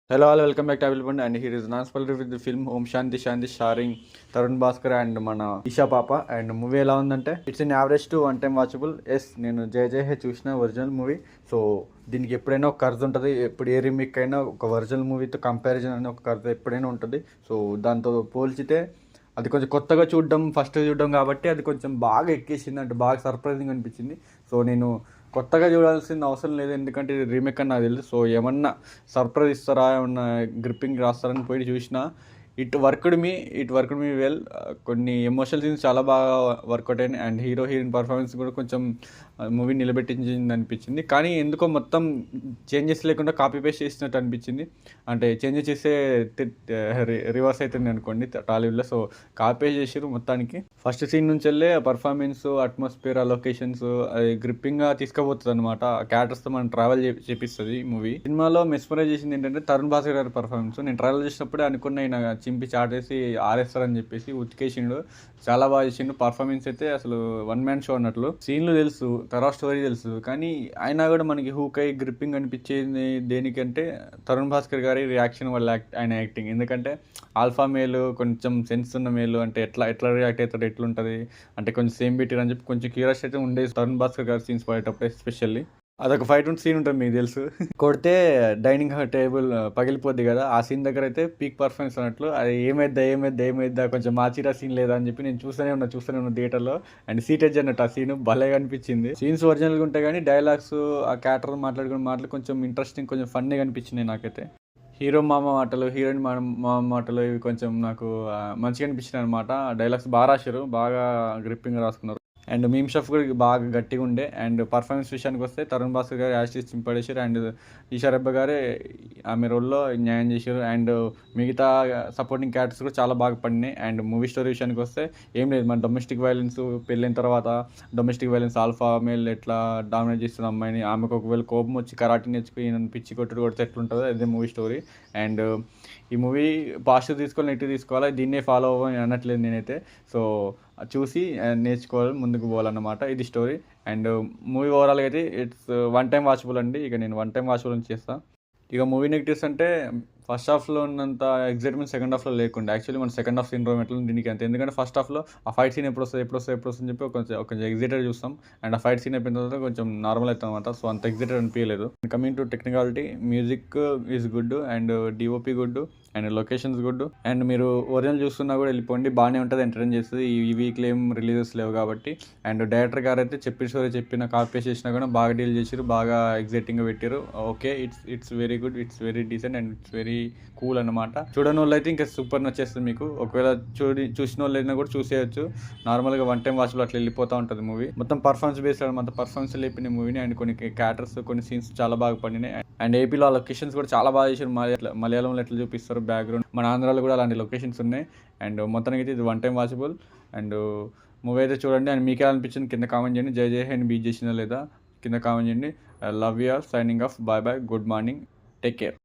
Hello, all, welcome back to Avilpund, and here is Naspal with the film Om Shanti Shanti starring Tarun Bhaskar and మన ఈషా పాప. And movie ఎలా ఉందంటే it's in average to one time watchable. Yes, నేను జయ జయ హే చూసిన original movie. So దీనికి ఎప్పుడైనా ఒక కర్జ్ ఉంటుంది, ఎప్పుడు ఏ రీమేక్ అయినా ఒక ఒరిజినల్ మూవీతో కంపారిజన్ అనే ఒక కర్జ్ ఎప్పుడైనా ఉంటుంది. సో దాంతో పోల్చితే అది కొంచెం కొత్తగా చూడడం, ఫస్ట్ చూడడం కాబట్టి అది కొంచెం బాగా ఎక్కేసింది, అంటే బాగా సర్ప్రైజింగ్ అనిపించింది. సో నేను కొత్తగా చూడాల్సిన అవసరం లేదు, ఎందుకంటే ఇది రీమేక్ అని నాకు తెలుసు. సో ఏమన్నా సర్ప్రైజ్ ఇస్తారా, ఏమన్నా గ్రిప్పింగ్ రాస్తారని పోయి చూసిన. It worked me well. కొన్ని ఎమోషనల్ సీన్స్ చాలా బాగా వర్కౌట్ అయినాయి, అండ్ హీరోయిన్ పర్ఫార్మెన్స్ కూడా కొంచెం మూవీ నిలబెట్టించింది అనిపించింది. కానీ ఎందుకో మొత్తం చేంజెస్ లేకుండా కాపీ పేస్ట్ చేసినట్టు అనిపించింది. అంటే చేంజెస్ చేస్తే రివర్స్ అవుతుంది అనుకోండి టాలీవుడ్లో. సో కాపీ పేస్ట్ చేసారు మొత్తానికి. ఫస్ట్ సీన్ నుంచి వెళ్ళే పర్ఫార్మెన్స్, అట్మాస్ఫియర్, లొకేషన్స్ అది గ్రిప్పింగ్గా తీసుకుపోతుంది అనమాట. క్యారెక్టర్స్తో మనం ట్రావెల్ చేపిస్తుంది మూవీ. సినిమాలో మెస్మరైజ్ చేసింది ఏంటంటే తరుణ్ భాస్కర్ గారి పర్ఫార్మెన్స్. నేను ట్రావెల్ చేసినప్పుడే అనుకున్న ఈయన చింపి చాటేసి ఆరేస్తారని చెప్పేసి ఉతికేసిండు. చాలా బాగా చేసిండు. పర్ఫార్మెన్స్ అయితే అసలు వన్ మ్యాన్ షో అన్నట్లు. సీన్లు తెలుసు, తర్వాత స్టోరీ తెలుసు, కానీ అయినా కూడా మనకి హూక్ అయ్యి గ్రిప్పింగ్ అనిపించేది దేనికంటే తరుణ్ భాస్కర్ గారి రియాక్షన్ వల్ల ఆయన యాక్టింగ్. ఎందుకంటే ఆల్ఫా మేలు, కొంచెం సెన్స్ ఉన్న మేలు అంటే ఎట్లా రియాక్ట్ అవుతాడు, ఎట్లుంటుంది అంటే కొంచెం సేమ్ బీటర్ అని చెప్పి కొంచెం క్యూరియాసిటీ అయితే ఉండేది తరుణ్ భాస్కర్ గారి సీన్స్ పడేటప్పుడు ఎస్పెషల్లీ. అదొక ఫైట్ సీన్ ఉంటుంది, మీకు తెలుసు. కొడితే డైనింగ్ టేబుల్ పగిలిపోద్ది కదా, ఆ సీన్ దగ్గర అయితే పీక్ పర్ఫార్మెన్స్ అన్నట్లు. అది ఏమైద్దా కొంచెం మార్చిరా సీన్ లేదా అని చెప్పి నేను చూస్తూనే ఉన్నా థియేటర్లో. అండ్ సీటేజ్ అన్నట్టు ఆ సీన్ భలే అనిపించింది. సీన్స్ ఒరిజినల్గా ఉంటాయి కానీ డైలాగ్స్, ఆ క్యారెక్టర్ మాట్లాడుకునే మాటలు కొంచెం ఇంట్రెస్టింగ్, కొంచెం ఫన్నీగా అనిపించినాయి నాకైతే. హీరో మామ మాటలు, హీరోయిన్ మామ మాటలు ఇవి కొంచెం నాకు మంచిగా అనిపించినాయి అనమాట. డైలాగ్స్ బాగా రాశారు, బాగా గ్రిప్పింగ్ రాసుకున్నారు. అండ్ మీమ్ షఫ్ కూడా బాగా గట్టిగా ఉండే. అండ్ పర్ఫార్మెన్స్ విషయానికి వస్తే తరుణ్ భాస్కర్ గారు యాస్టీస్ చింపడేశారు, అండ్ ఈషా రెబ్బ గారే ఆమె రోల్లో న్యాయం చేశారు. అండ్ మిగతా సపోర్టింగ్ క్యారెక్టర్స్ కూడా చాలా బాగా పడినాయి. అండ్ మూవీ స్టోరీ విషయానికి వస్తే ఏం లేదు, మన డొమెస్టిక్ వైలెన్స్, పెళ్ళైన తర్వాత డొమెస్టిక్ వైలెన్స్, ఆల్ఫా మేల్ ఎట్లా డామినేట్ చేస్తున్న అమ్మాయిని, ఆమెకు ఒకవేళ కోపం వచ్చి కరాటీ నేర్చుకుని ఈయన పిచ్చి కొడితే ఎట్లుంటుందో అదే మూవీ స్టోరీ. అండ్ ఈ మూవీ పాజిటివ్ తీసుకోవాలి, నెగిటివ్ తీసుకోవాలి, దీన్నే ఫాలో అవ్వని అనట్లేదు నేనైతే. సో చూసి నేర్చుకోవాలి, ముందుకు పోవాలన్నమాట, ఇది స్టోరీ. అండ్ మూవీ ఓవరాల్గా అయితే ఇట్స్ వన్ టైం వాచబుల్ అండి. ఇక నేను వన్ టైం వాచబుల్ అని చేస్తాను. ఇక మూవీ నెగిటివ్స్ అంటే ఫస్ట్ హాఫ్లో ఉన్నంత ఎగ్జైట్మెంట్ సెకండ్ హాఫ్లో లేకుండా. యాక్చువల్లీ మన సెకండ్ హాఫ్ సిండ్రోమ్ ఎట్లా దీనికి అంతే. ఎందుకంటే ఫస్ట్ హాఫ్లో ఆ ఫైట్ సీన్ ఎప్పుడు వస్తుంది అని చెప్పి కొంచెం ఎగ్జైటెడ్ చూస్తాం. అండ్ ఆ ఫైట్ సీన్ అయిపోయిన తర్వాత కొంచెం నార్మల్ అవుతాం అనమాట. సో అంత ఎగ్జైటెడ్ అనిపించలేదు. Coming to technicality, music is good, and DOP good, and locations good. And మీరు ఒరిజినల్ చూస్తున్నా కూడా వెళ్ళిపోండి, బాగానే ఉంటుంది, ఎంటర్టైన్ చేస్తుంది. ఈ వీక్లో ఏం రిలీజెస్ లేవు కాబట్టి. అండ్ డైరెక్టర్ గారు అయితే చెప్పిన కాపీ చేసినా కూడా బాగా డీల్ చేసారు, బాగా ఎగ్జైటింగ్గా పెట్టారు. Okay, it's very good, it's very decent, and it's very cool అనమాట. చూడని వాళ్ళు అయితే ఇంకా సూపర్ నచ్చేస్తుంది మీకు. ఒకవేళ చూసిన వాళ్ళు అయినా కూడా చూసేయచ్చు. నార్మల్గా వన్ టైం వాచ్లో అట్లా వెళ్ళిపోతూ ఉంటుంది మూవీ. మొత్తం పర్ఫార్మెన్స్ బేస్డ్ అనమాట. పర్ఫార్మెన్స్ లేపిన మూవీని. అండ్ కొన్ని క్యారెక్టర్స్, కొన్ని సీన్స్ చాలా బాగా పడినాయి. అండ్ ఏపీలో ఆ లొకేషన్స్ కూడా చాలా బాగా చేశారు. మలయాళంలో ఎట్లా చూపిస్తారు బ్యాక్గ్రౌండ్, మన ఆంధ్రాలో కూడా అలాంటి లొకేషన్స్ ఉన్నాయి. అండ్ మొత్తానికి అయితే ఇది one time watchable. And movie అయితే చూడండి. అండ్ మీకే అనిపించింది కింద కామెంట్ చేయండి. జై జై హే బీట్ చేసినా లేదా కింద కామెంట్ చేయండి. Love you all, signing off, bye bye, good morning, take care.